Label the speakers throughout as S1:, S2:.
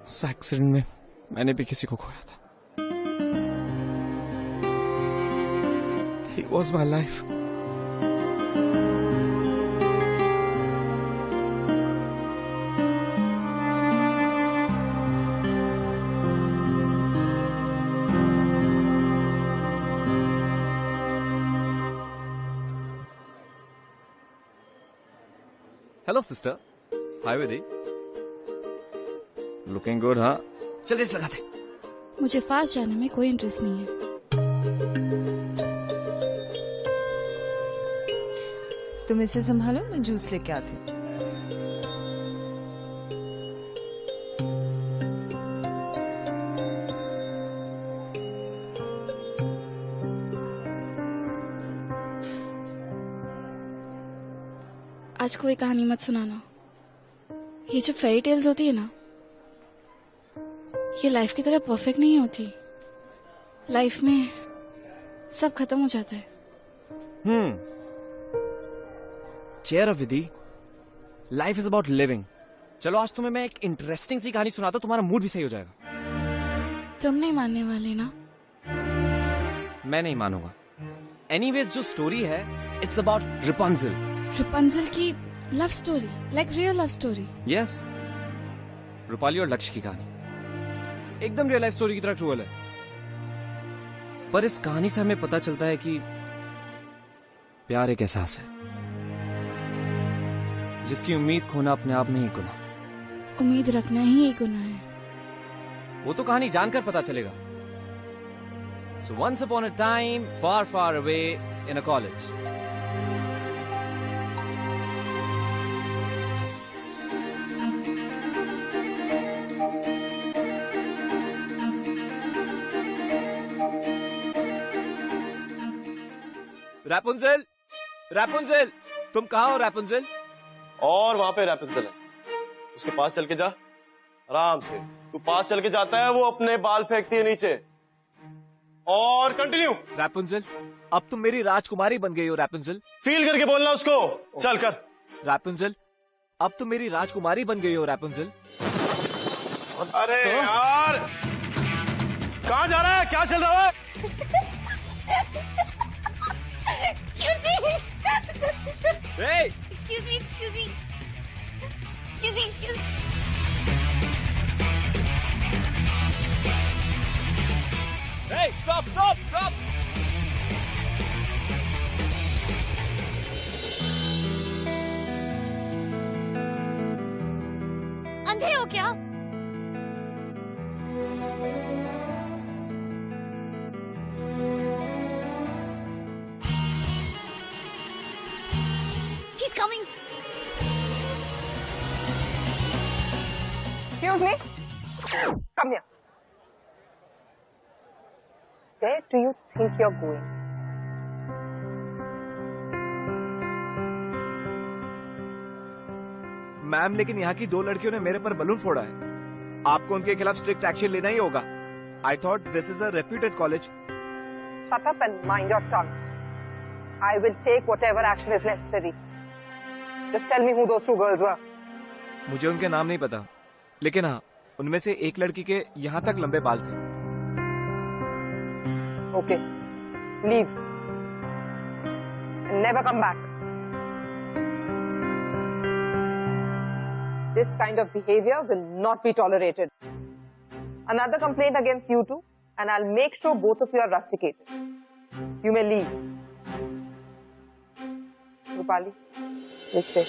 S1: उस एक्सीडेंट में मैंने भी किसी को खोया था। He was my life.
S2: Hello sister. Hi Vidhi.
S1: Looking good, हाँ?
S2: चल रेस लगाते।
S3: मुझे फास्ट जाने में कोई इंटरेस्ट नहीं है।
S4: तुम इसे संभालो, मैं जूस लेके आती हूँ।
S3: आज कोई कहानी मत सुनाना। ये जो फेरी टेल्स होती है ना, ये लाइफ की तरह परफेक्ट नहीं होती। लाइफ में सब खत्म हो जाता है।
S2: चेयर विदी। Life is about living. चलो आज तुम्हें मैं एक इंटरेस्टिंग सी कहानी सुनाता हूँ, तुम्हारा मूड भी सही हो जाएगा।
S3: तुम नहीं मानने वाले ना?
S2: मैं नहीं मानूंगा। एनीवेज जो स्टोरी है, इट्स अबाउट रिपंजल।
S3: रपुंजल की love story, like real love story.
S2: Yes, Rupali और लक्ष्य की कहानी एकदम रियल लाइफ स्टोरी की तरह ट्रूअल है। पर इस कहानी से हमें पता चलता है कि प्यार एक एहसास है जिसकी उम्मीद खोना अपने आप में ही गुनाह।
S3: उम्मीद रखना ही एक गुनाह है।
S2: वो तो कहानी जानकर पता चलेगा। So once upon a time, far, far away in a college. रैपुंज़ेल, रैपुंज़ेल, तुम कहाँ हो रैपुंज़ेल?
S5: और वहां पे रैपुंज़ेल है, उसके पास चल के जा आराम से। तू पास चल के जाता है, वो अपने बाल फेंकती है नीचे। और कंटिन्यू।
S2: रैपुंज़ेल, अब तुम मेरी राजकुमारी बन गई हो रैपुंज़ेल।
S5: फील करके बोलना उसको। चल कर।
S2: रैपुंज़ेल, अब तुम मेरी राजकुमारी बन गई हो रैपुंज़ेल।
S5: अरे यार, कहाँ जा रहा है? क्या चल रहा है?
S2: Hey!
S3: Excuse me, excuse me. Excuse me, excuse me.
S2: Hey, stop, stop, stop!
S3: अंधे हो क्या? He's coming.
S6: Excuse me. Come here. Where do you think you're going?
S2: Ma'am, लेकिन यहाँ की दो लड़कियों ने मेरे पर बलून फोड़ा है। आपको उनके खिलाफ स्ट्रिक्ट एक्शन लेना ही होगा। I thought this is a reputed college.
S6: Shut up and mind your tongue. I will take whatever action is necessary. Just tell me who those two girls were.
S2: मुझे उनके नाम नहीं पता, लेकिन हाँ, उनमें से एक लड़की के यहाँ तक लंबे बाल थे।
S6: Okay. Leave. And never come back. This kind of behavior will not be tolerated. Another complaint against you two, and I'll make sure both of you are rusticated. You may leave. Rupali, लिखते।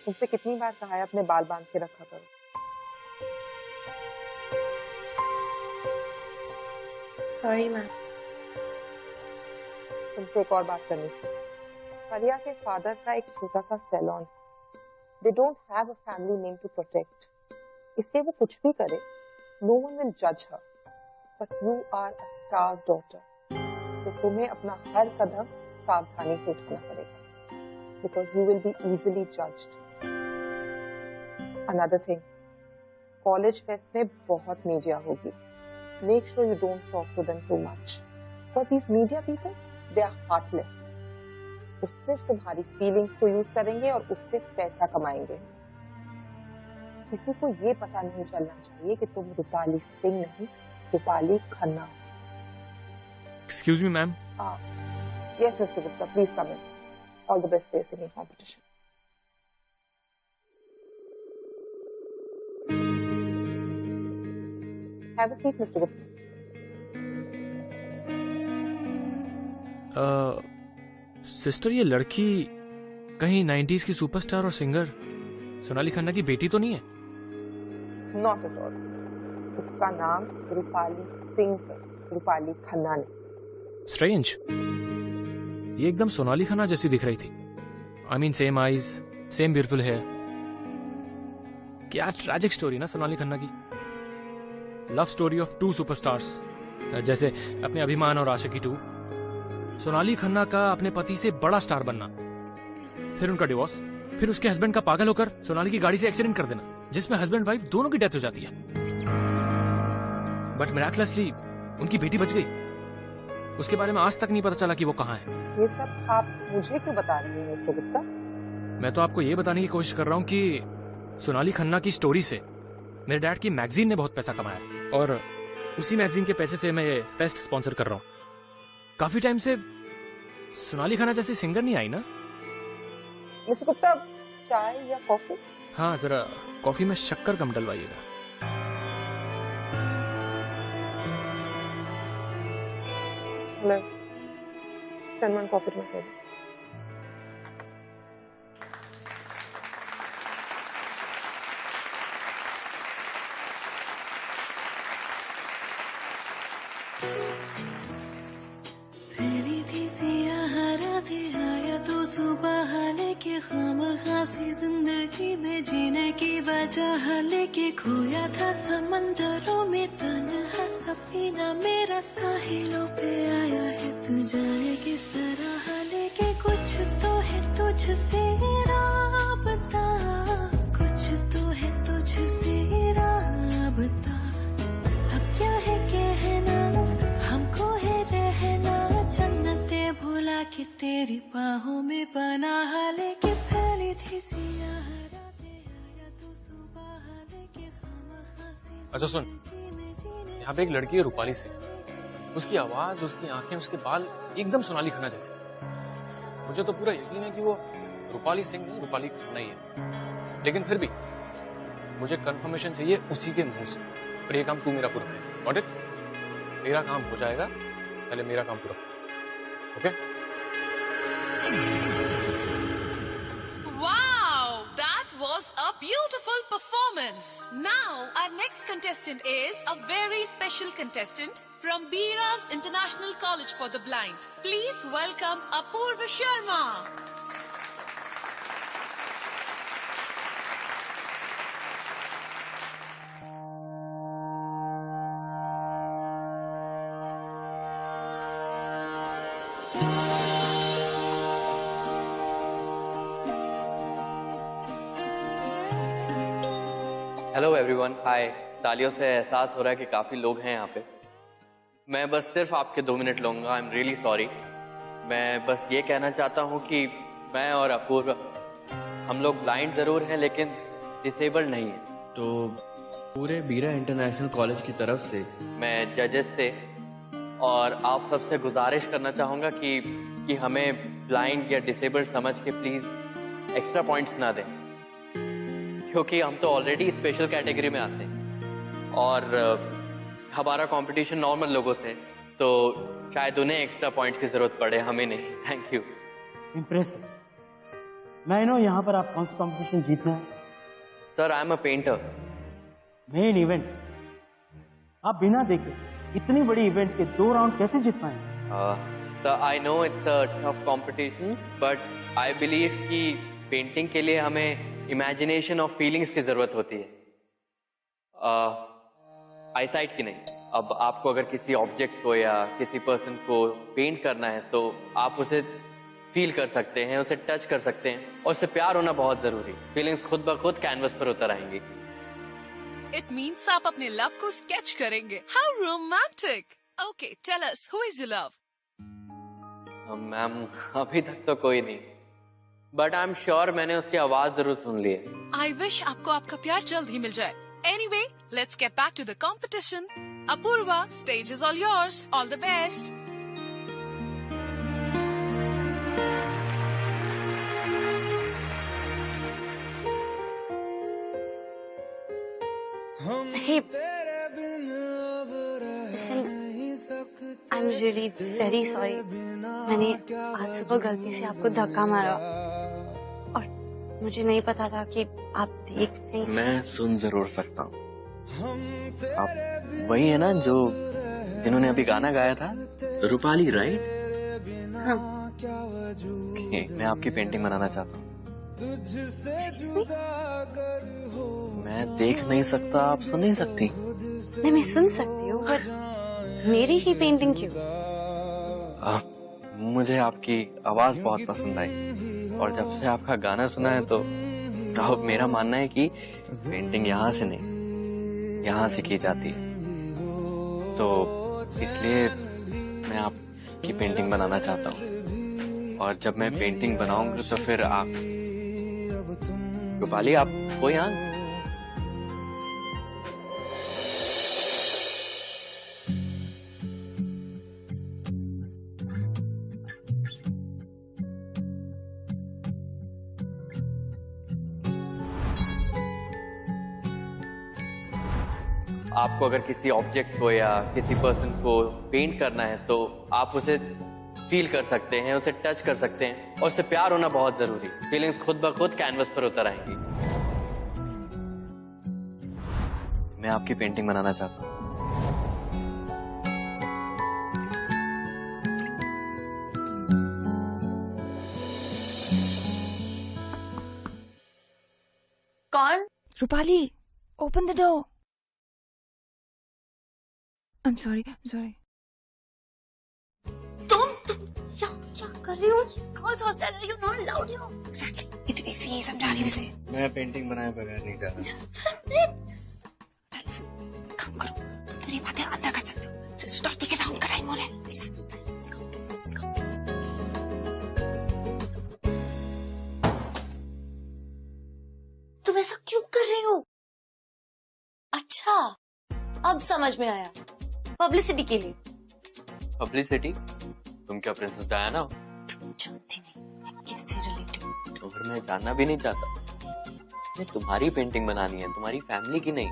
S6: तुमसे कितनी बार कहा है अपने बाल बांध के रखा करो।
S7: Sorry ma'am.
S6: तुमसे एक और बात करनी थी। फरिया के फादर का एक छोटा सा salon. They don't have a family name to protect. इसलिए वो कुछ भी करे, no one will judge her. But you are a star's daughter. तो तुम्हें अपना हर कदम सावधानी से उठाना पड़ेगा. Because you will be easily judged. Another thing, college fest में बहुत मीडिया होगी. Make sure you don't talk to them too much. Because these media people, they are heartless. वो सिर्फ तुम्हारी फीलिंग्स को यूज करेंगे और उससे पैसा कमाएंगे. किसी को ये पता नहीं चलना चाहिए कि तुम रूपाली सिंह नहीं, रूपाली खन्ना हो।
S1: Excuse me ma'am.
S6: Yes, Mr. Gupta, please come in. All the best for your singing competition. Have a seat, Mr. Gupta.
S1: Sister, ये लड़की कहीं 90s की सुपरस्टार और सिंगर सोनाली खन्ना की बेटी तो नहीं है?
S6: Not at all. उसका नाम रूपाली सिंह है, रूपाली खन्ना नहीं।
S1: स्ट्रेंज, ये एकदम सोनाली खन्ना जैसी दिख रही थी। I mean same eyes, same beautiful hair. क्या ट्रैजिक स्टोरी ना सोनाली खन्ना की। Love story of two superstars, जैसे अपने अभिमान और आशिकी 2। सोनाली खन्ना का अपने पति से बड़ा स्टार बनना, फिर उनका डिवोर्स, फिर उसके हस्बैंड का पागल होकर सोनाली की गाड़ी से एक्सीडेंट कर देना, जिसमें हस्बैंड वाइफ दोनों की डेथ हो जाती है। बट मिराकुलसली उनकी बेटी बच गई। उसके बारे में आज तक नहीं पता चला कि वो कहाँ है।
S6: ये सब आप मुझे क्यों बता रहे हैं मिस्टर गुप्ता?
S1: मैं तो आपको ये बताने की कोशिश कर रहा हूँ कि सोनाली खन्ना की स्टोरी से मेरे डैड की मैगजीन ने बहुत पैसा कमाया, और उसी मैगजीन के पैसे से मैं ये फेस्ट स्पॉन्सर कर रहा हूँ। काफी टाइम से सोनाली खन्ना जैसी सिंगर नहीं आई ना।
S6: मिस्टर गुप्ता, चाय या कॉफी?
S1: हाँ, जरा कॉफी में शक्कर कम डलवाइएगा।
S6: Hello. Send one coffee to my table.
S8: पहली थी सियाह रातें, आया तो सुबह लेके खामखासी जिंदगी में जीने की वजह लेके, खोया था समंदरों में तन्हा सफीना मेरा, साहिलों पे आया है तू जाने किस तरह लेके। कुछ तो है तुझसे राबता, कुछ तो है तुझसे राबता। अब क्या है कहना, हमको है रहना, जन्नते भुला के तेरी बाहों में पनाह लेके। पहली थी सियाह रातें, आया तो सुबह लेके खामखासी।
S1: अच्छा सुन, यहाँ पे एक लड़की है रूपाली सिंह। उसकी आवाज, उसकी आंखें, उसके बाल एकदम सोनाली खन्ना जैसे। मुझे तो पूरा यकीन है कि वो रूपाली सिंह नहीं, रूपाली खन्ना ही है। लेकिन फिर भी मुझे कंफर्मेशन चाहिए उसी के मुंह से। और ये काम तू मेरा पूरा करे। Got it? तेरा काम हो जाएगा, पहले मेरा काम पूरा। Okay?
S9: Wow, that was a beautiful performance. Now, our next contestant is a very special contestant from Bira's International College for the Blind. Please welcome Apurva Sharma.
S10: Hello everyone, hi. तालियों से एहसास हो रहा है कि काफ़ी लोग हैं यहाँ पे। मैं बस सिर्फ आपके 2 मिनट लूँगा। आई एम रियली सॉरी। मैं बस ये कहना चाहता हूँ कि मैं और अपूर्व, हम लोग ब्लाइंड ज़रूर हैं लेकिन डिसेबल्ड नहीं हैं। तो पूरे बीरा इंटरनेशनल कॉलेज की तरफ से मैं जजेस से और आप सबसे गुजारिश करना चाहूँगा कि हमें ब्लाइंड या डिसेबल्ड समझ के प्लीज़ एक्स्ट्रा पॉइंट्स ना दें, क्योंकि हम तो ऑलरेडी स्पेशल कैटेगरी में आते हैं और हमारा कंपटीशन नॉर्मल लोगों से, तो शायद उन्हें एक्स्ट्रा पॉइंट्स की जरूरत पड़े, हमें नहीं। Thank you.
S11: इम्प्रेसिव। मैं नो यहाँ पर आप कौन सा कंपटीशन जीतना है?
S10: Sir, I am a painter.
S11: Main event आप बिना देखे इतनी बड़ी इवेंट के 2 राउंड कैसे जीत पाए?
S10: Sir, I know it's a tough competition, but I believe कि पेंटिंग के लिए हमें इमेजिनेशन और फीलिंग्स की जरूरत होती है, आईसाइट की नहीं। अब आपको अगर किसी ऑब्जेक्ट को या किसी पर्सन को पेंट करना है तो आप उसे फील कर सकते हैं, उसे टच कर सकते हैं, और उससे प्यार होना बहुत जरूरी। फीलिंग्स खुद ब खुद कैनवस पर उतर आएंगी।
S9: It means आप अपने लव को स्केच करेंगे। How romantic! Okay, tell us, who is your love?
S10: Ma'am, अभी तक तो कोई नहीं। बट आई एम श्योर मैंने उसकी आवाज जरूर सुन ली है।
S9: I wish आपको आपका प्यार जल्द ही मिल जाए. Anyway, let's get back to the competition. Apurva, stage is all yours. All the best.
S7: Hey, listen, I'm really very sorry. मैंने आज सुबह गलती से आपको धक्का मारा और मुझे नहीं पता था कि आप देख नहीं।
S10: मैं सुन जरूर सकता हूँ। आप वही है ना जो जिन्होंने अभी गाना गाया था, रूपाली, राइट?
S7: हाँ।
S10: मैं आपकी पेंटिंग बनाना चाहता हूँ।
S7: Excuse me?
S10: मैं देख नहीं सकता, आप सुन नहीं सकती?
S7: नहीं, मैं सुन सकती हूँ पर मेरी ही पेंटिंग क्यों?
S10: मुझे आपकी आवाज बहुत पसंद आई और जब से आपका गाना सुना है तो अब मेरा मानना है कि पेंटिंग यहाँ से नहीं, यहाँ से की जाती है। तो इसलिए मैं आपकी पेंटिंग बनाना चाहता हूँ और जब मैं पेंटिंग बनाऊंगा तो फिर आप, रूपाली, आप वो यहाँ। आपको अगर किसी ऑब्जेक्ट को या किसी पर्सन को पेंट करना है तो आप उसे फील कर सकते हैं, उसे टच कर सकते हैं और उससे प्यार होना बहुत जरूरी। फीलिंग्स खुद ब खुद कैनवस पर उतर आएंगी। मैं आपकी पेंटिंग बनाना चाहता हूँ।
S7: कौन?
S4: Rupali, open the door. I'm sorry.
S7: तुम क्या कर रही हो? Girls hostel है, you're not allowed here. Exactly. इतनी सी ही समझा रही हूँ उसे।
S10: मैं पेंटिंग बनाए बगैर नहीं जा रहा।
S7: चल, काम करो। तुम तेरी बातें अंदर कर सकते हो। सिस्टर डॉटी के राउंड का टाइम हो रहा है। Exactly. Let's go. तुम ऐसा क्यों कर रही हो? अच्छा, अब समझ में आया। पब्लिसिटी के लिए।
S10: पब्लिसिटी? तुम क्या प्रिंसेस डायना हो?
S7: जानती नहीं, मैं किससे रिलेटेड हूँ?
S10: तो फिर मैं जानना भी नहीं चाहता। ये तुम्हारी पेंटिंग बनानी है, तुम्हारी फैमिली की नहीं।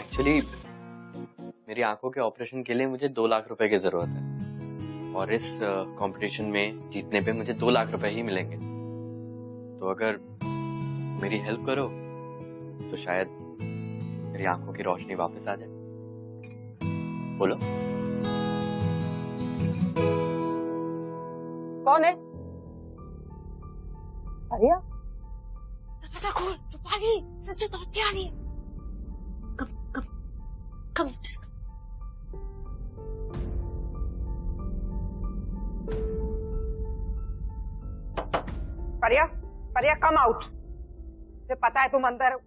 S10: एक्चुअली मेरी आंखों के ऑपरेशन के लिए मुझे 2 लाख रुपए की जरूरत है और इस कंपटीशन में जीतने पे मुझे 2 लाख रुपए ही मिलेंगे। तो अगर मेरी हेल्प करो तो शायद मेरी आंखों की रोशनी वापस आ जाए। बोलो।
S6: कौन है? आर्या?
S7: दरवाजा खोल, रूपाली, सिस्टर डॉटी आ रही है। कम, just come.
S6: परिया, कम आउट। मुझे पता है तुम अंदर हो।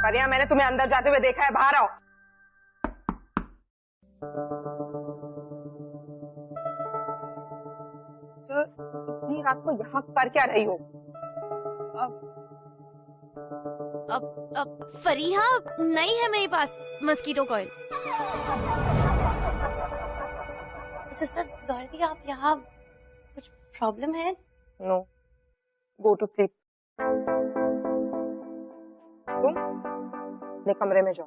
S6: परिया, मैंने तुम्हें अंदर जाते हुए देखा है, बाहर आओ। तो इतनी रात को यहाँ कर क्या रही हो?
S7: अब फरीहा नहीं है मेरे पास मस्कीटो कॉइल। सिस्टर डॉटी, आप यहाँ कुछ प्रॉब्लम है?
S6: No, go to sleep. तुम अपने कमरे में जाओ।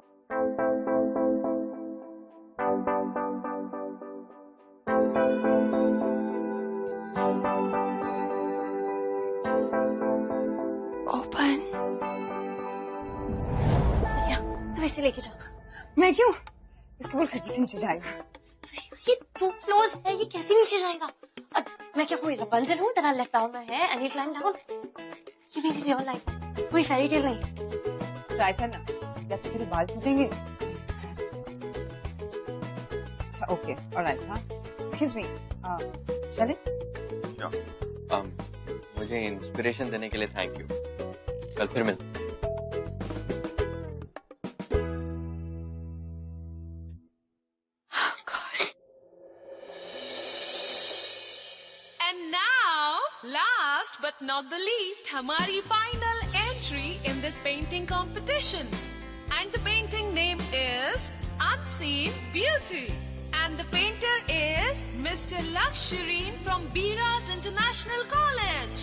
S7: ओपन। तुम इसे लेके जाओ।
S6: मैं क्यों? इसके बोल खिड़की से नीचे जाएगा।
S7: ये 2 फ्लोर्स है, ये कैसे नीचे जाएगा? और मैं क्या कोई रपंजल हूँ तेरा लेफ्ट डाउन में है एंड यू क्लाइम डाउन? ये मेरी रियल लाइफ है, कोई फेरी टेल नहीं।
S6: ट्राई करना, या फिर तेरे बाल टूटेंगे। अच्छा, ओके, ऑलराइट। हाँ, एक्सक्यूज मी, चले?
S10: मुझे इंस्पिरेशन देने के लिए थैंक यू। कल फिर मिलते हैं।
S9: Last but not the least, हमारी final entry in this painting competition. And the painting name is Unseen Beauty. And the painter is Mr. Laksh Shireen from Beera's International College.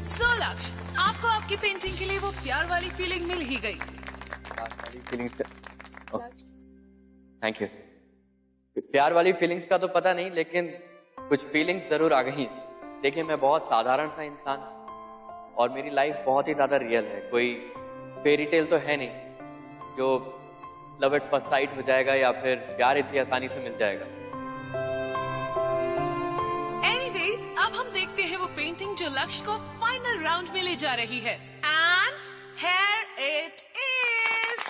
S9: So Laksh, आपको आपकी painting के लिए वो प्यार वाली feeling मिल ही गई।
S10: Thank you. प्यार वाली फीलिंग्स का तो पता नहीं, लेकिन कुछ फीलिंग्स जरूर आ गई। देखिए, मैं बहुत साधारण सा इंसान और मेरी लाइफ बहुत ही ज्यादा रियल है। कोई फेरी टेल तो है नहीं जो लव एट फर्स्ट साइट हो जाएगा या फिर प्यार इतनी आसानी से मिल जाएगा।
S9: Anyways, अब हम देखते हैं वो पेंटिंग जो लक्ष्य को फाइनल राउंड में ले जा रही है। And here it is.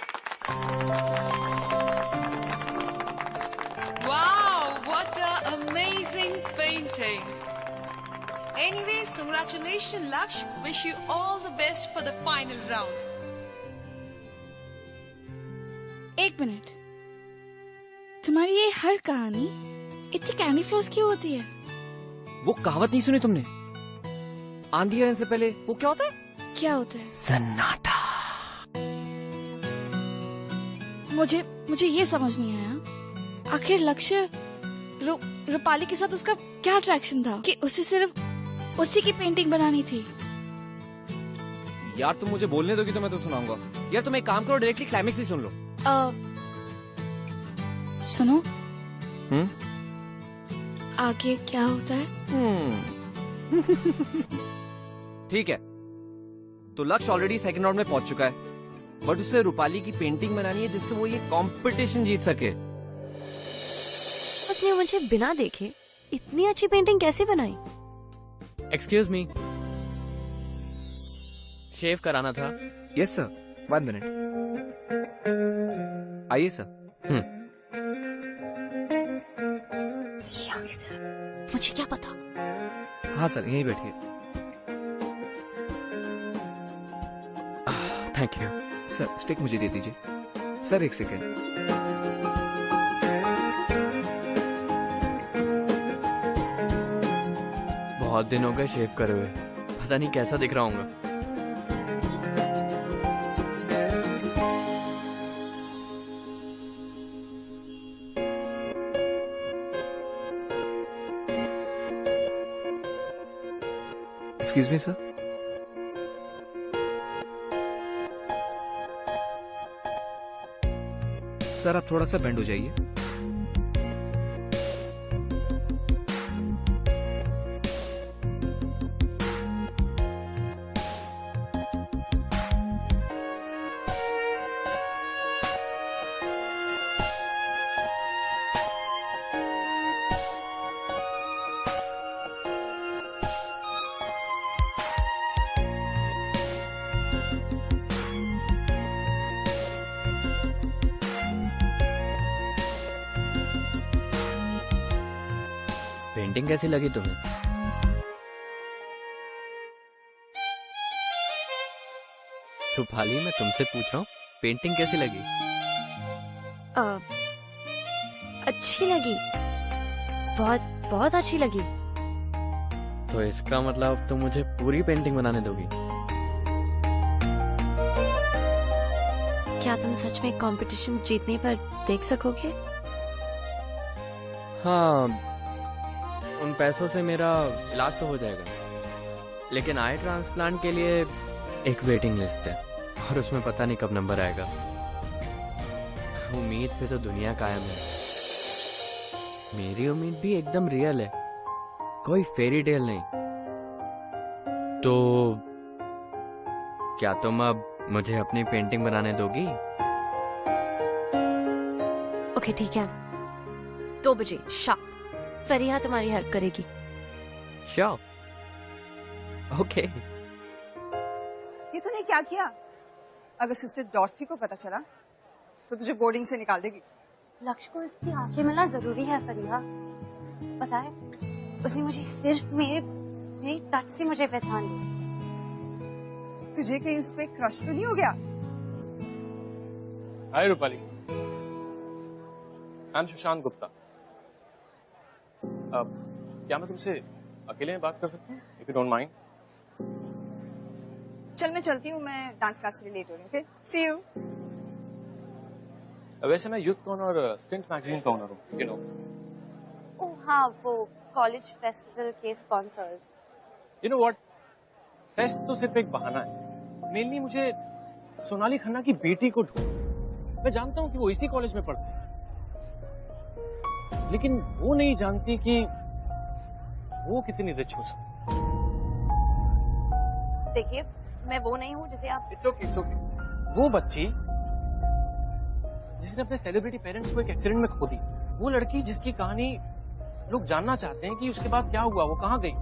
S9: Wow, what a amazing painting. Anyways, congratulations Laksh. Wish you all the best for the final round.
S3: एक मिनट, तुम्हारी ये हर कहानी इतनी कैंडी फ्लॉस क्यों होती है?
S2: वो कहावत नहीं सुनी तुमने? आंधी आने से पहले वो क्या होता है?
S3: क्या होता है?
S2: सन्नाटा।
S3: मुझे ये समझ नहीं आया, आखिर लक्ष्य रूपाली के साथ उसका क्या अट्रैक्शन था कि उसे सिर्फ उसी की पेंटिंग बनानी थी?
S2: यार तुम मुझे बोलने दोगी तो मैं तो सुनाऊंगा। यार तुम एक काम करो, डायरेक्टली क्लाइमेक्स ही सुन लो।
S3: सुनो। आगे क्या होता है?
S2: ठीक है, तो लक्ष्य ऑलरेडी सेकंड राउंड में पहुंच चुका है, बट उसे रूपाली की पेंटिंग बनानी है जिससे वो ये कंपटीशन जीत सके।
S4: उसने मुझे बिना देखे इतनी अच्छी पेंटिंग कैसे बनाई?
S10: एक्सक्यूज मी, शेव कराना था।
S2: Yes sir, 1 minute. आइए सर।
S4: मुझे क्या पता?
S2: हाँ सर, यहीं बैठिए।
S10: Thank you
S2: sir. स्टिक मुझे दे दीजिए सर। 1 सेकेंड।
S10: बहुत दिन हो गए शेव करे हुए, पता नहीं कैसा दिख रहा हूँ।
S2: Excuse me sir. सर आप थोड़ा सा बेंड हो जाइए।
S10: पेंटिंग कैसी लगी तुम्हें? रूपाली, मैं तुमसे पूछ रहा हूँ, पेंटिंग कैसी लगी?
S4: अच्छी लगी, बहुत बहुत अच्छी लगी।
S10: तो इसका मतलब तुम मुझे पूरी पेंटिंग बनाने दोगी?
S4: क्या तुम सच में कंपटीशन जीतने पर देख सकोगे?
S10: हाँ, उन पैसों से मेरा इलाज तो हो जाएगा, लेकिन आई ट्रांसप्लांट के लिए एक वेटिंग लिस्ट है और उसमें पता नहीं कब नंबर आएगा। उम्मीद पे तो दुनिया कायम है। मेरी उम्मीद भी एकदम रियल है, कोई फेरी टेल नहीं। तो क्या तुम अब मुझे अपनी पेंटिंग बनाने दोगी?
S4: ओके ठीक है, 2 बजे शार्प फरिया तुम्हारी हेल्प करेगी।
S10: Sure, okay.
S12: ये तूने क्या किया? अगर सिस्टर डॉर्थी को पता चला तो तुझे बोर्डिंग से निकाल देगी।
S7: लक्ष्य को इसकी आंखें मिलना जरूरी है फरिया। पता है, उसने मुझे सिर्फ मेरे टच से मुझे पहचान लिया।
S12: तुझे कहीं इस पे क्रश तो नहीं हो गया?
S1: हाय रूपाली, आई एम सुशांत गुप्ता। क्या मैं तुमसे अकेले में बात कर सकते हैं इफ यू डोंट माइंड?
S12: चल मैं चलती हूँ, मैं डांस क्लास के लिए लेट हो रही हूँ। Okay, see you.
S1: वैसे मैं यूथ कॉर्न और स्टिंट मैगजीन का ओनर हूँ, यू नो।
S4: ओह हाँ, वो कॉलेज फेस्टिवल के sponsors.
S1: You know what, fest तो सिर्फ एक बहाना है। मेनली मुझे सोनाली खन्ना की बेटी को ढूंढ। मैं जानता हूँ कि वो इसी कॉलेज में पढ़ती है, लेकिन वो नहीं जानती कि वो कितनी रिच हो सकती।
S4: देखिए, मैं वो नहीं हूँ जिसे आप।
S1: It's okay, it's okay. वो बच्ची जिसने अपने सेलिब्रिटी पेरेंट्स को एक एक्सीडेंट में खो दी, वो लड़की जिसकी कहानी लोग जानना चाहते हैं कि उसके बाद क्या हुआ, वो कहाँ गई।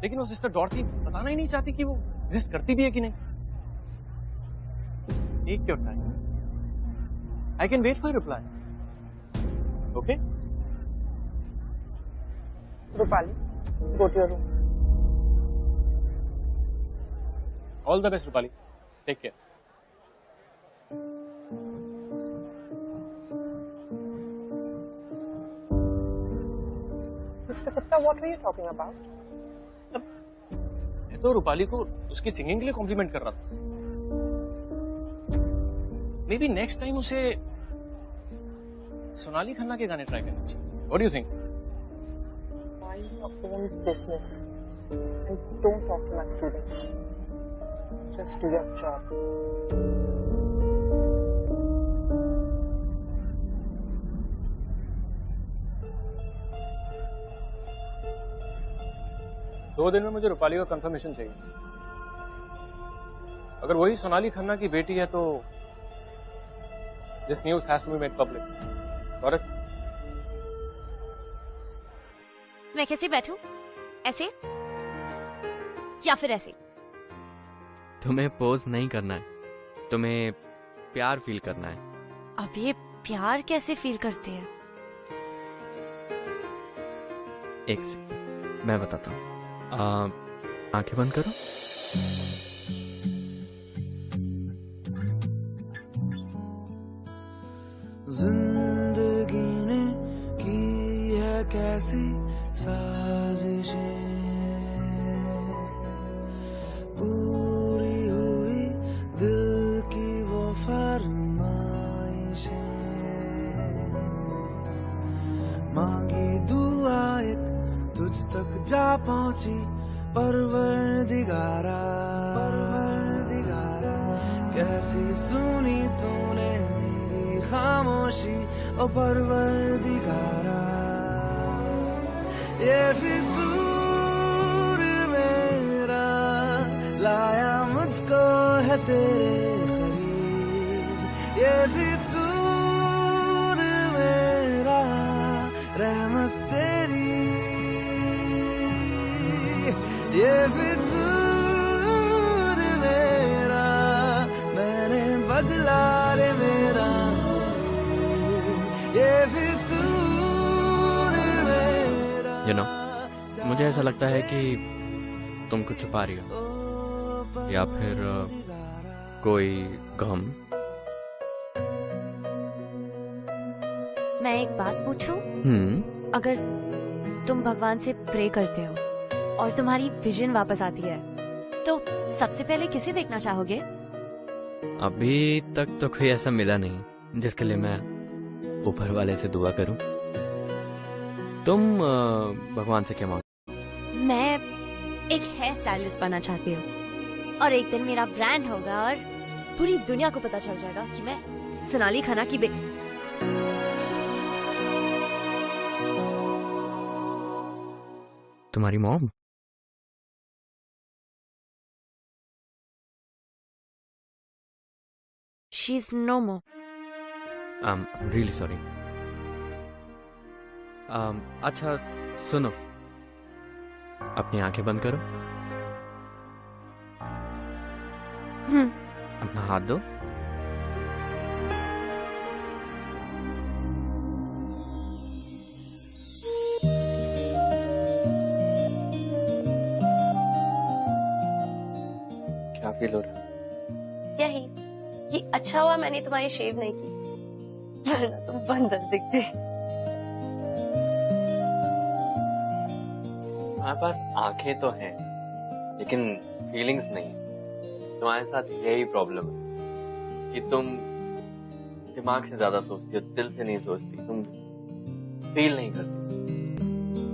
S1: लेकिन वो सिस्टर डॉर्थी बताना ही नहीं चाहती कि वो एग्जिस्ट करती भी है कि नहीं। Take your time, I can wait for reply. Okay
S6: Rupali, go to your room.
S1: All the best Rupali, take care.
S6: Mr. Gupta, what were you talking about?
S1: मैं तो रूपाली को उसकी सिंगिंग के लिए कॉम्प्लीमेंट कर रहा था। मे बी नेक्स्ट टाइम उसे सोनाली खन्ना के गाने ट्राई करना चाहिए। What do you think?
S6: Mind your own business and don't talk to my students. Just do your job.
S1: 2 दिन में मुझे रूपाली का कंफर्मेशन चाहिए। अगर वही सोनाली खन्ना की बेटी है तो this news has to be made public. Got it?
S4: मैं कैसे बैठूं? ऐसे या फिर ऐसे?
S10: तुम्हें पोज नहीं करना है, तुम्हें प्यार फील करना है।
S4: अब ये प्यार कैसे फील करते हैं?
S10: एक सेकंड, मैं बताता हूँ। आंखें बंद करो।
S13: जिंदगी ने की है कैसी साजिशें, पूरी हुई दिल की वो फरमाइशें, मांगी दुआ एक तुझ तक जा पहुंची परवरदिगारा, परवरदिगारा। कैसी सुनी तूने मेरी खामोशी ओ परवरदिगारा। ये फितूर मेरा लाया मुझको है तेरे करीब, ये फितूर मेरा रहमत तेरी, ये फितूर मेरा मैंने बदला रे मेरा नसीब, ये फितूर मेरा।
S10: You know, मुझे ऐसा लगता है कि तुम कुछ छुपा रही हो, या फिर कोई गम।
S4: मैं एक बात पूछूं? अगर तुम भगवान से प्रे करते हो और तुम्हारी विजन वापस आती है तो सबसे पहले किसे देखना चाहोगे?
S10: अभी तक तो कोई ऐसा मिला नहीं जिसके लिए मैं ऊपर वाले से दुआ करूं। तुम भगवान से क्या मांग?
S4: मैं एक हेयर स्टाइलिस्ट बनना चाहती हूँ और एक दिन मेरा ब्रांड होगा और पूरी दुनिया को पता चल जाएगा कि मैं सोनाली खन्ना की बेटी।
S10: तुम्हारी mom?
S4: She's no more.
S10: I'm really sorry. अच्छा सुनो, अपनी आंखें बंद करो। अपना हाथ दो। क्या फील हो रहा है?
S4: यही, ये अच्छा हुआ मैंने तुम्हारी शेव नहीं की, वरना तुम बंदर दिखते।
S10: हमारे पास आंखें तो हैं, लेकिन फीलिंग्स नहीं। तुम्हारे साथ यही प्रॉब्लम है कि तुम दिमाग से ज्यादा सोचती हो, दिल से नहीं सोचती, तुम फील नहीं करती।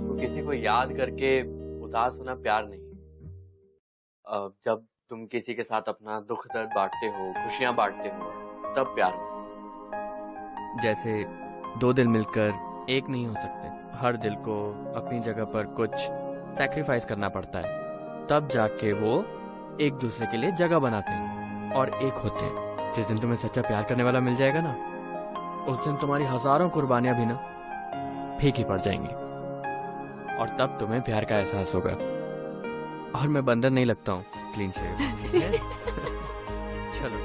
S10: तो किसी को याद करके उदास होना प्यार नहीं। जब तुम किसी के साथ अपना दुख दर्द बांटते हो, खुशियां बांटते हो, तब प्यार हो।
S14: जैसे दो दिल मिलकर एक नहीं हो सकते, हर दिल को अपनी जगह पर कुछ सैक्रिफाइस करना पड़ता है, तब जाके वो एक दूसरे के लिए जगह बनाते हैं और एक होते हैं। जिस दिन तुम्हें सच्चा प्यार करने वाला मिल जाएगा ना, उस दिन तुम्हारी हजारों कुर्बानियां भी ना फीकी पड़ जाएंगी, और तब तुम्हें प्यार का एहसास होगा। और मैं बंदर नहीं लगता हूँ, क्लीन शेव। चलो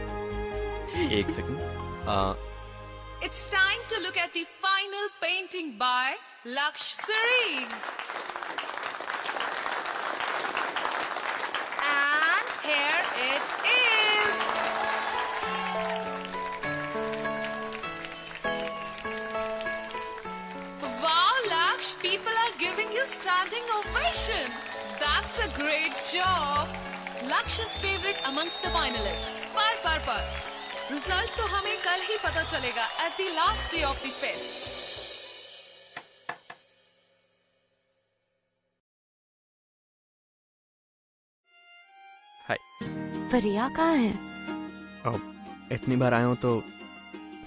S14: एक second.
S9: It's time to look at the final painting by Laksh Serene. And here it is. Wow, Laksh, people are giving you standing ovation. That's a great job. Laksh's favorite amongst the finalists. पर. Result तो हमें कल ही पता चलेगा at the last day of the fest.
S14: हाय।
S4: फरिया कहाँ है?
S14: अब इतनी बार आया हूँ तो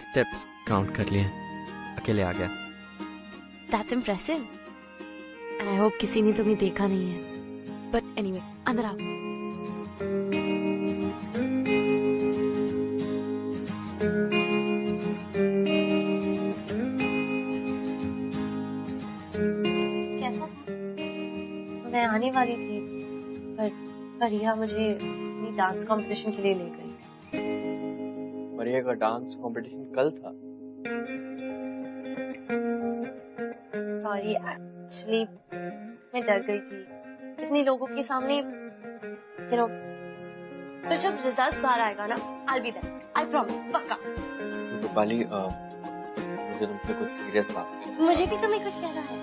S14: स्टेप्स काउंट कर लिए, अकेले आ गया।
S4: That's impressive. And I hope किसी ने तुम्हें देखा नहीं है। But anyway, अंदर आओ। कैसा था? मैं आने वाली थी, पर फरिया मुझे अपनी डांस कंपटीशन के लिए ले गई।
S10: फरिया का डांस कंपटीशन कल था?
S4: सॉरी, एक्चुअली मैं डर गई थी इतने लोगों के सामने, यू नो। पर जब रिजल्ट्स बाहर आएगा ना, I'll be there. I promise, पक्का।
S10: रूपाली, मुझे तुमसे कुछ सीरियस बात करनी है।
S4: मुझे भी तुम्हें कुछ कहना है।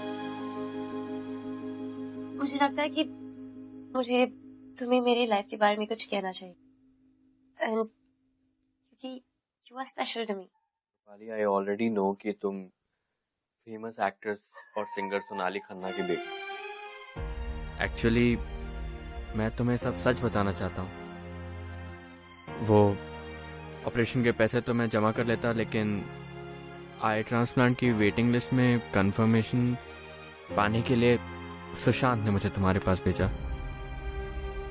S4: मुझे लगता है कि मुझे तुम्हें मेरी लाइफ के बारे में कुछ कहना चाहिए, क्योंकि you are special to me.
S10: Rupali, I already know कि तुम फेमस एक्ट्रेस और सिंगर सोनाली खन्ना की बेटी।
S14: एक्चुअली मैं तुम्हें सब सच बताना चाहता हूँ। वो ऑपरेशन के पैसे तो मैं जमा कर लेता, लेकिन आई ट्रांसप्लांट की वेटिंग लिस्ट में कंफर्मेशन पाने के लिए सुशांत ने मुझे तुम्हारे पास भेजा,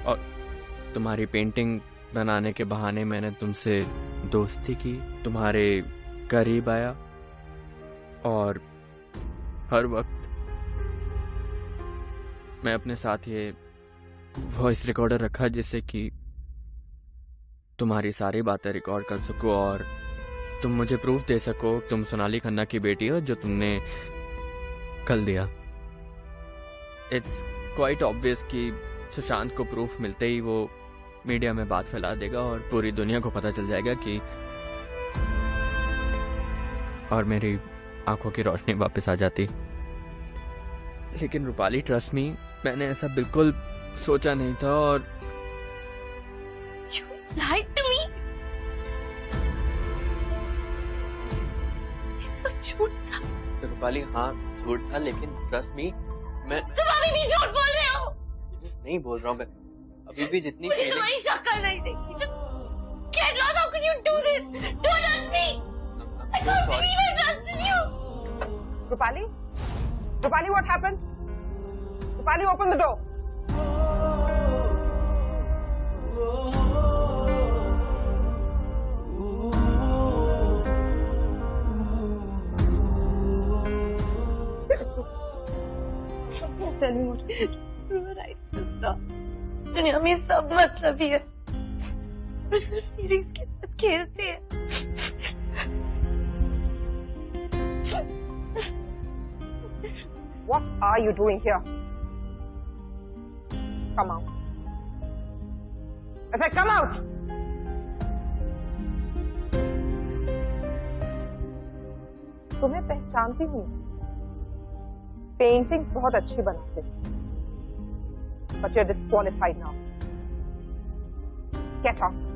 S14: और तुम्हारी पेंटिंग बनाने के बहाने मैंने तुमसे दोस्ती की, तुम्हारे करीब आया, और हर वक्त मैं अपने साथ ये वॉइस रिकॉर्डर रखा जिससे कि तुम्हारी सारी बातें रिकॉर्ड कर सको और तुम मुझे प्रूफ दे सको तुम सोनाली खन्ना की बेटी हो, जो तुमने कल दिया। इट्स क्वाइट ऑब्वियस कि सुशांत को प्रूफ मिलते ही वो मीडिया में बात फैला देगा और पूरी दुनिया को पता चल जाएगा कि, और मेरी आंखों की रोशनी वापस आ जाती। लेकिन रूपाली, ट्रस्ट मी, मैंने ऐसा बिल्कुल सोचा नहीं था, और
S4: You lied to me. ये सब झूठ था।
S10: रूपाली, हाँ झूठ था, लेकिन ट्रस्ट मी, मैं
S4: तुम अभी भी झूठ बोल रहे हो।
S10: नहीं बोल रहा हूँ मैं, अभी भी जितनी
S4: मुझे तुम्हारी शक्ल नहीं देखी। Just get lost. How could you do this? Don't trust me. I can't believe I trusted you.
S6: Rupali? Rupali, what happened? Rupali, open the door. Tell me what you did.
S4: You were right, sister. दुनिया में सब मतलब ही है, और सिर्फ feelings के साथ खेलते हैं।
S6: What are you doing here? Come out. I said come out. तुम्हें पहचानती हूँ, पेंटिंग्स बहुत अच्छी बनाते हो, but you are disqualified now. Get out.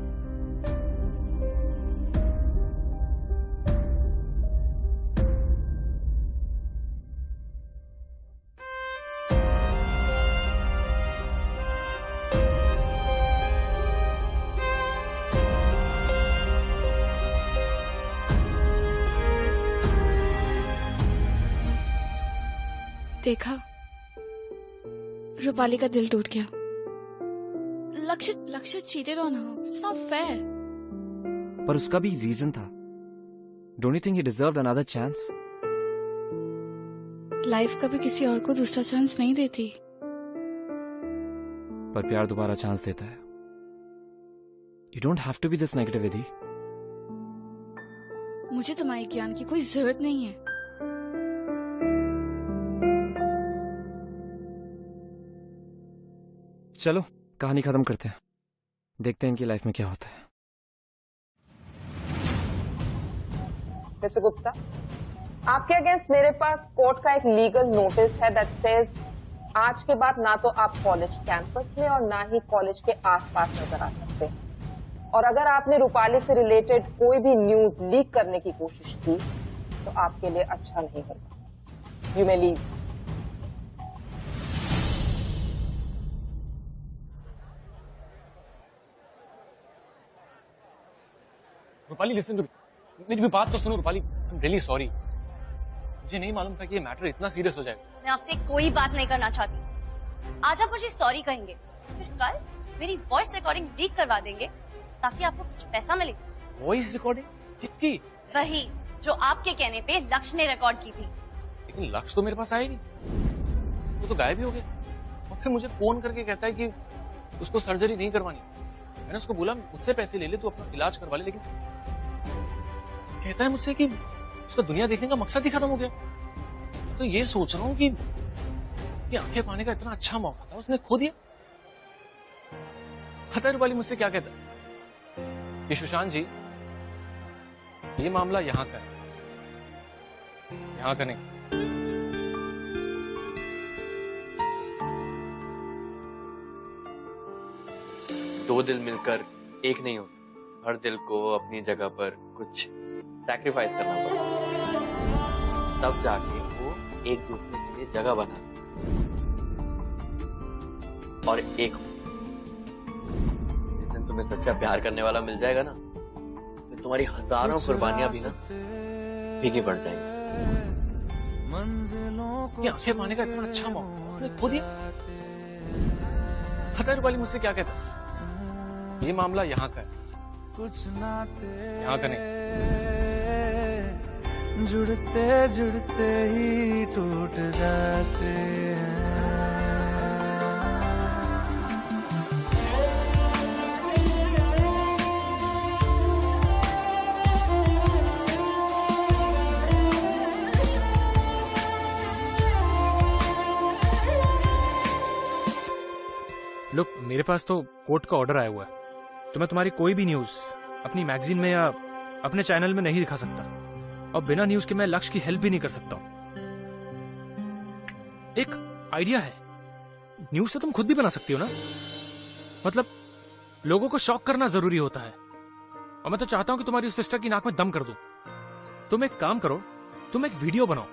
S3: देखा, रूपाली का दिल टूट गया। Lakshya cheated on her. It's not fair.
S2: पर उसका भी रीजन था। Don't you think he deserved another chance?
S3: Life कभी किसी और को दूसरा चांस नहीं देती।
S2: पर प्यार दोबारा चांस देता है। You don't have to be this negative Vidhi.
S3: मुझे तुम्हारे ज्ञान की कोई जरूरत नहीं है।
S2: चलो कहानी खत्म करते हैं, देखते हैं इनकी लाइफ में क्या होता है।
S6: मिस्टर गुप्ता, आपके अगेंस्ट मेरे पास कोर्ट का एक लीगल नोटिस है दैट सेज आज के बाद ना तो आप कॉलेज कैंपस में और ना ही कॉलेज के आसपास नजर आ सकते हैं। और अगर आपने रूपाली से रिलेटेड कोई भी न्यूज लीक करने की कोशिश की तो आपके लिए अच्छा नहीं होगा। You may leave.
S1: Rupali listen to me, मेरी भी बात तो सुनो Rupali. I am really sorry. मुझे नहीं मालूम था कि ये मैटर इतना सीरियस हो जाएगा।
S4: मैं आपसे कोई बात नहीं करना चाहती। आज आप मुझे सॉरी कहेंगे, फिर कल मेरी वॉइस रिकॉर्डिंग लीक करवा देंगे ताकि आपको कुछ पैसा मिले।
S1: वॉइस रिकॉर्डिंग किसकी?
S4: वही जो आपके कहने पे लक्ष्य ने रिकॉर्ड की थी।
S1: लेकिन लक्ष्य तो मेरे पास आया ही नहीं, वो तो गायब ही हो गया। और फिर मुझे फोन करके कहता है कि उसको सर्जरी नहीं करवानी। मैंने उसको बोला मुझसे पैसे ले ले, तू अपना इलाज करवा ले, लेकिन कहता है मुझसे कि उसका दुनिया देखने का मकसद ही खत्म हो गया। तो ये सोच रहा हूँ कि ये आंखें पाने का इतना अच्छा मौका था, उसने खो दिया। पता है रूपाली मुझसे क्या कहता है कि सुशांत जी, ये मामला यहाँ का है, यहाँ का नहीं।
S10: 2 दिल मिलकर एक नहीं हो सकते। हर दिल को अपनी जगह पर कुछ सैक्रिफाइस करना पड़ता, तब जाके वो एक दूसरे के लिए जगह बना और एक हो। जिस दिन तुम्हें सच्चा प्यार करने वाला मिल जाएगा ना, तो तुम्हारी हजारों कुर्बानियां भी ना फीकी पड़ जाएंगी।
S1: ये आंखें पाने का इतना अच्छा मौका उसने खो दिया। पता है रूपाली मुझसे क्या कहता है, ये मामला यहाँ का है, यहाँ का नहीं।
S13: जुड़ते जुड़ते ही टूट जाते हैं।
S15: लुक, मेरे पास तो कोर्ट का ऑर्डर आया हुआ है, तो मैं तुम्हारी कोई भी न्यूज अपनी मैगजीन में या अपने चैनल में नहीं दिखा सकता, और बिना न्यूज के मैं लक्ष्य की हेल्प भी नहीं कर सकता हूं। एक आइडिया है, न्यूज तो तुम खुद भी बना सकती हो ना। मतलब लोगों को शॉक करना जरूरी होता है, और मैं तो चाहता हूं कि तुम्हारी उस सिस्टर की नाक में दम कर दूं। तुम एक काम करो, तुम एक वीडियो बनाओ,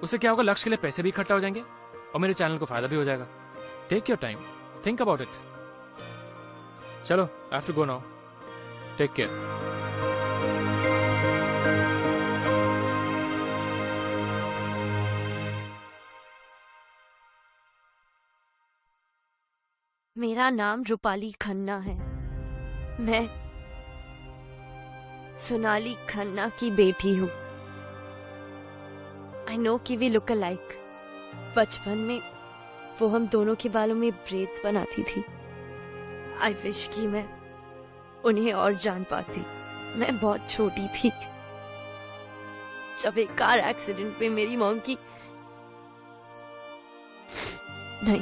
S15: उससे क्या होगा, लक्ष्य के लिए पैसे भी इकट्ठा हो जाएंगे और मेरे चैनल को फायदा भी हो जाएगा। Take your time, think about it. चलो, I have to go now, take care.
S4: मेरा नाम रूपाली खन्ना है। मैं सोनाली खन्ना की बेटी हूँ। आई नो कि वी लुक अलाइक। बचपन में वो हम दोनों के बालों में ब्रेड्स बनाती थी। आई विश कि मैं उन्हें और जान पाती। मैं बहुत छोटी थी जब एक कार एक्सीडेंट में मेरी मॉम की नहीं,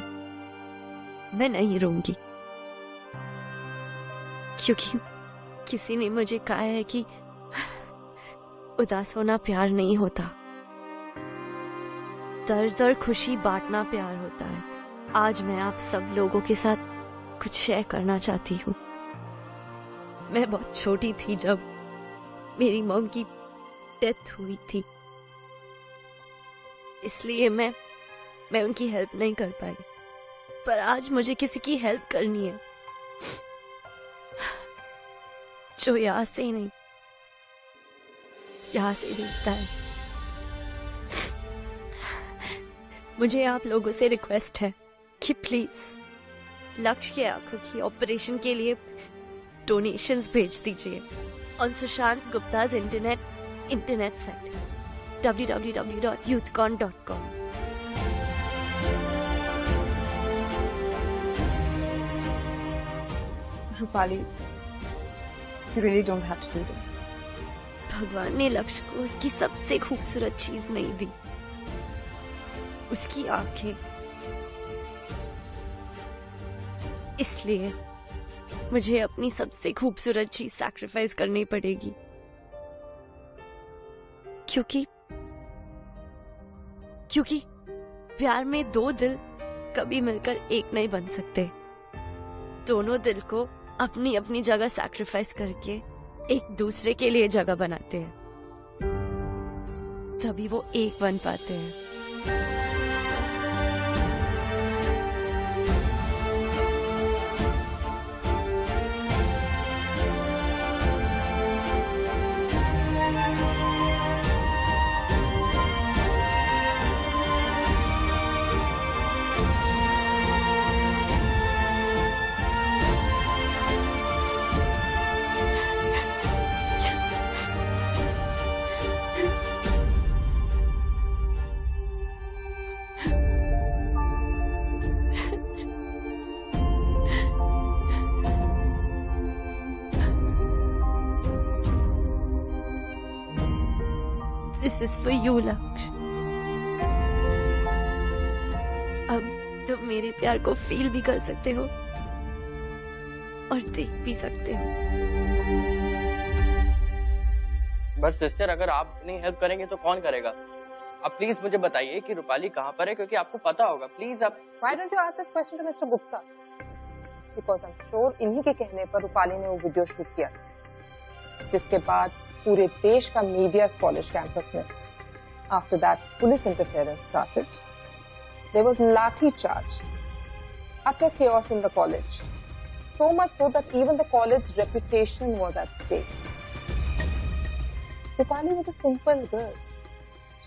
S4: मैं नहीं रोऊंगी, क्योंकि किसी ने मुझे कहा है कि
S7: उदास होना प्यार नहीं होता, दर्द और खुशी बांटना प्यार होता है। आज मैं आप सब लोगों के साथ कुछ शेयर करना चाहती हूँ। मैं बहुत छोटी थी जब मेरी मॉम की डेथ हुई थी, इसलिए मैं उनकी हेल्प नहीं कर पाई। पर आज मुझे किसी की हेल्प करनी है जो यहाँ से नहीं, यहाँ से दिखता है। मुझे आप लोगों से रिक्वेस्ट है कि प्लीज लक्ष्य के आंखों की ऑपरेशन के लिए डोनेशंस भेज दीजिए on Sushant Gupta's internet site www.youthcon.com।
S12: Rupali, you really don't have to do this.
S7: भगवान ने लक्ष्य को उसकी सबसे खूबसूरत चीज नहीं दी, उसकी आंखें। इसलिए मुझे अपनी सबसे खूबसूरत चीज सैक्रिफाइस करनी पड़ेगी, क्योंकि प्यार में दो दिल कभी मिलकर एक नहीं बन सकते। दोनों दिल को अपनी अपनी जगह सैक्रिफाइस करके एक दूसरे के लिए जगह बनाते हैं, तभी वो एक बन पाते हैं। This is for you, लक्ष्य। अब तुम मेरे प्यार को फील भी कर सकते हो और देख भी सकते हो।
S10: बस सिस्टर, अगर आप नहीं हेल्प करेंगे तो कौन करेगा? आप प्लीज मुझे बताइए कि रूपाली कहाँ पर है, क्योंकि आपको पता होगा। प्लीज आप।
S6: Why don't you ask this question to Mr. Gupta? Because I'm sure इन्हीं के कहने पर रूपाली ने वो वीडियो शूट किया, जिसके बाद पूरे देश का मीडिया कॉलेज कैंपस में। After that, police interference started. There was lathi charge, utter chaos in the college, so much so that even the college's reputation was at stake. Rupali was a simple girl.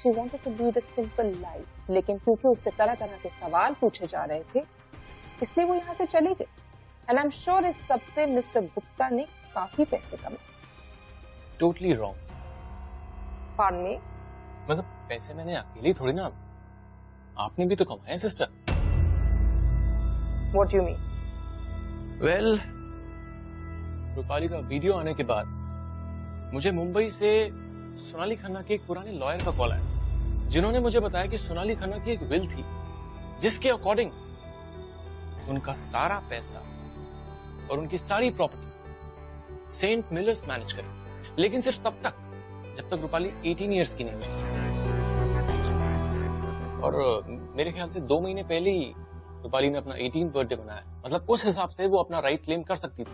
S6: She wanted to lead a simple life, लेकिन क्योंकि उससे तरह-तरह के सवाल पूछे जा रहे थे, इसलिए वो यहाँ से चली गई। And I'm sure इस सबसे मिस्टर गुप्ता ने काफी पैसे कमाए।
S1: Totally wrong.
S6: Pardon me?
S1: मतलब पैसे मैंने अकेले थोड़ी ना, आपने भी तो कमाए sister.
S6: What do you mean?
S1: Well, Rupali का वीडियो आने के बाद मुझे मुंबई से सोनाली खन्ना के एक पुराने लॉयर का कॉल आया, जिन्होंने मुझे बताया कि सोनाली खन्ना की एक विल थी, जिसके अकॉर्डिंग उनका सारा पैसा और उनकी सारी प्रॉपर्टी सेंट मिलर्स मैनेज करे, लेकिन सिर्फ तब तक जब तक रूपाली 18 इयर्स की नहीं हुई। और मेरे ख्याल से 2 महीने पहले ही रूपाली ने अपना 18th बर्थडे मनाया, मतलब उस हिसाब से वो अपना राइट क्लेम कर सकती थी।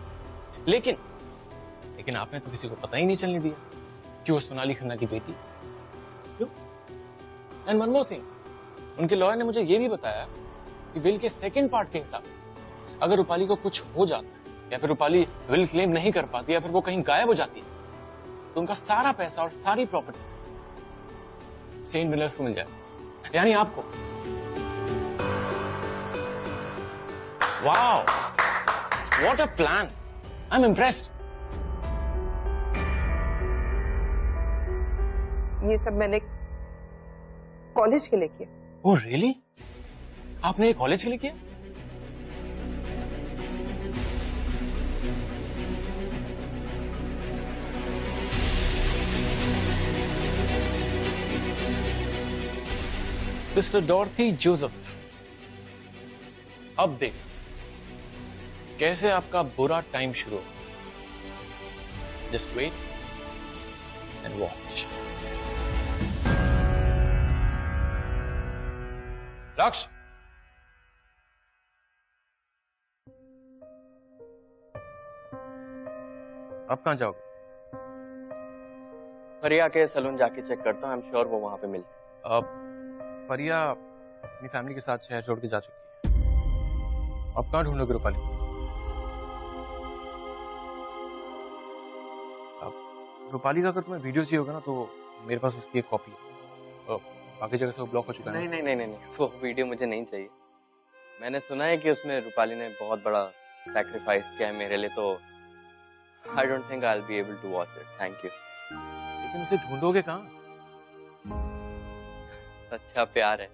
S1: लेकिन आपने तो किसी को पता ही नहीं चलने दिया कि वो सोनाली खन्ना की बेटी। एंड वन मोर थिंग, उनके लॉयर ने मुझे ये भी बताया कि विल के सेकंड पार्ट के हिसाब से अगर रूपाली को कुछ हो जाता है या फिर रूपाली विल क्लेम नहीं कर पाती या फिर वो कहीं गायब हो जाती है, तो उनका सारा पैसा और सारी प्रॉपर्टी सेंट मिलर्स को मिल जाए, यानी आपको। Wow, what a plan! I am impressed.
S6: ये सब मैंने कॉलेज के लिए किया।
S1: Oh really? आपने ये कॉलेज के लिए किया? सिस्टर डॉर्थी जोसेफ, अब देख कैसे आपका बुरा टाइम शुरू हो। Just wait and and watch. लक्ष्य, आप कहाँ जाओगे?
S10: परिया के सलून जाके चेक करता हूँ, आई एम श्योर वो वहां पे मिलती।
S1: परिया अपनी फैमिली के साथ शहर छोड़ के जा चुकी है। आप कहाँ ढूंढोगे रूपाली? रूपाली का अगर तुम्हें वीडियो चाहिए होगा ना तो मेरे पास उसकी एक कॉपी है। बाकी जगह से वो ब्लॉक हो चुका है।
S10: नहीं, वो वीडियो मुझे नहीं चाहिए। मैंने सुना है कि उसमें रूपाली ने बहुत बड़ा सैक्रिफाइस किया है मेरे लिए, तो I don't think I will be able to watch it. Thank you.
S1: लेकिन उसे ढूंढोगे कहाँ?
S10: सच्चा प्यार है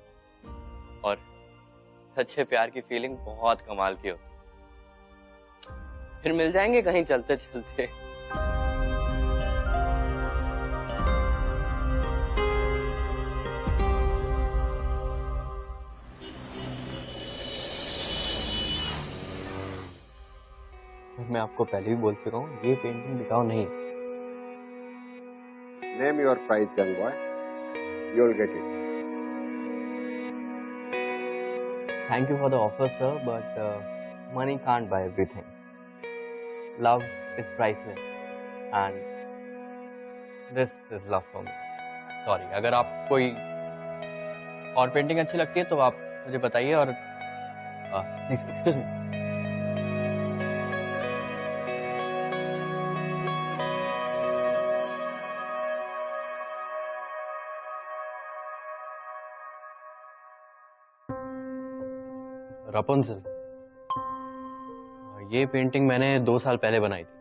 S10: और सच्चे प्यार की फीलिंग बहुत कमाल की होती। फिर मिल जाएंगे कहीं चलते चलते। मैं आपको पहले भी बोल चुका हूँ, ये पेंटिंग बिकाऊ नहीं।
S16: Name your price, young boy. You'll get it.
S10: Thank you for the offer, sir, but money can't buy everything. Love is priceless, and this is love for me. Sorry, अगर आप कोई और पेंटिंग अच्छी लगती है तो आप मुझे बताइए। और excuse me. रपुंजल, ये पेंटिंग मैंने 2 साल पहले बनाई थी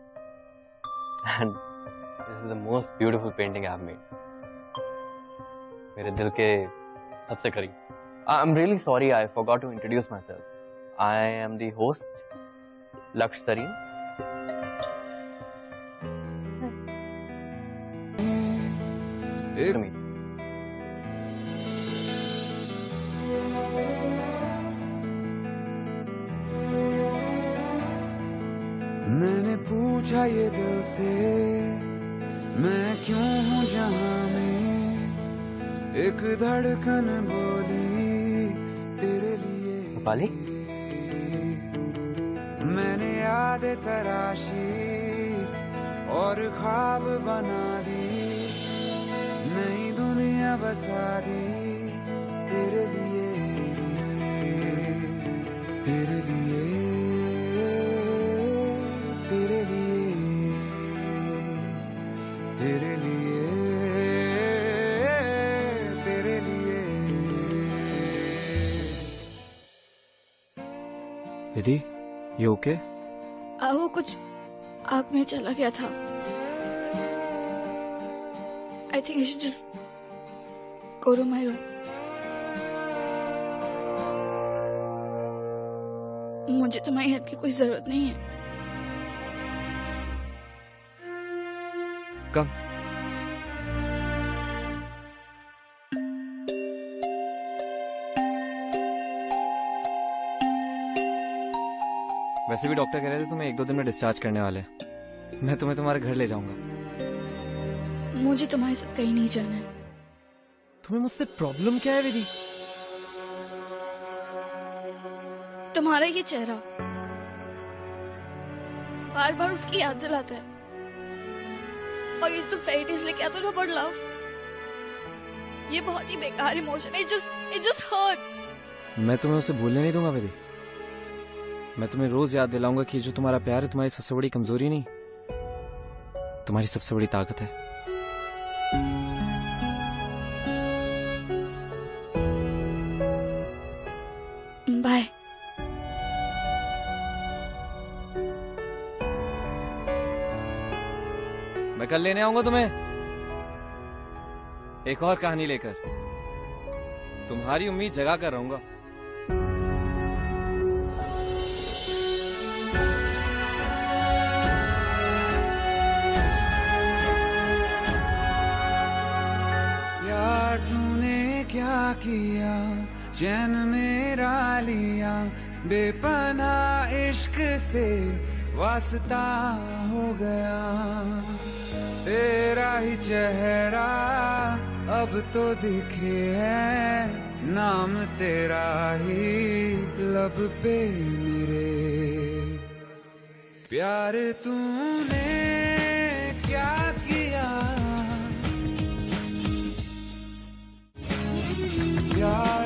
S10: and this is the most beautiful painting I have made. मेरे दिल के सबसे करीब। I am really sorry, I forgot to introduce myself. I am the host Lakshya Sarin.
S13: मैंने पूछा ये दिल से, मैं क्यों हूँ जहाँ में, एक धड़कन बोली तेरे लिए।
S10: रूपाली,
S13: मैंने याद तराशी और ख्वाब बना दी, नई दुनिया बसा दी तेरे लिए, तेरे लिए, तेरे लिए, तेरे लिए, तेरे लिए।
S2: विधि, ये ओके?
S3: वो कुछ आग में चला गया था। I think I should just go to my room. मुझे तुम्हारी हेल्प की कोई जरूरत नहीं है।
S2: कम। वैसे भी डॉक्टर कह रहे थे तुम्हें 1-2 दिन में डिस्चार्ज करने वाले हैं। मैं तुम्हें तुम्हारे घर ले जाऊंगा।
S3: मुझे तुम्हारे साथ कहीं नहीं जाना है।
S2: तुम्हें मुझसे प्रॉब्लम क्या है विधि?
S3: तुम्हारा ये चेहरा बार बार उसकी याद दिलाता है, और ये तुम फेरी टेल्स लेके आते हो अबाउट लव, ये बहुत ही बेकार इमोशन है। It just hurts.
S2: मैं तुम्हें उसे भूलने नहीं दूंगा विधि। मैं तुम्हें रोज याद दिलाऊंगा कि जो तुम्हारा प्यार है तुम्हारी सबसे बड़ी कमजोरी नहीं, तुम्हारी सबसे बड़ी ताकत है।
S3: बाय।
S2: मैं कल लेने आऊंगा तुम्हें एक और कहानी लेकर। तुम्हारी उम्मीद जगा कर रहूंगा।
S13: यार तूने क्या किया, चैन मेरा लिया, बेपनाह इश्क से वास्ता हो गया। तेरा ही चेहरा अब तो दिखे है, नाम तेरा ही लब पे मेरे। प्यार तूने क्या किया, प्यार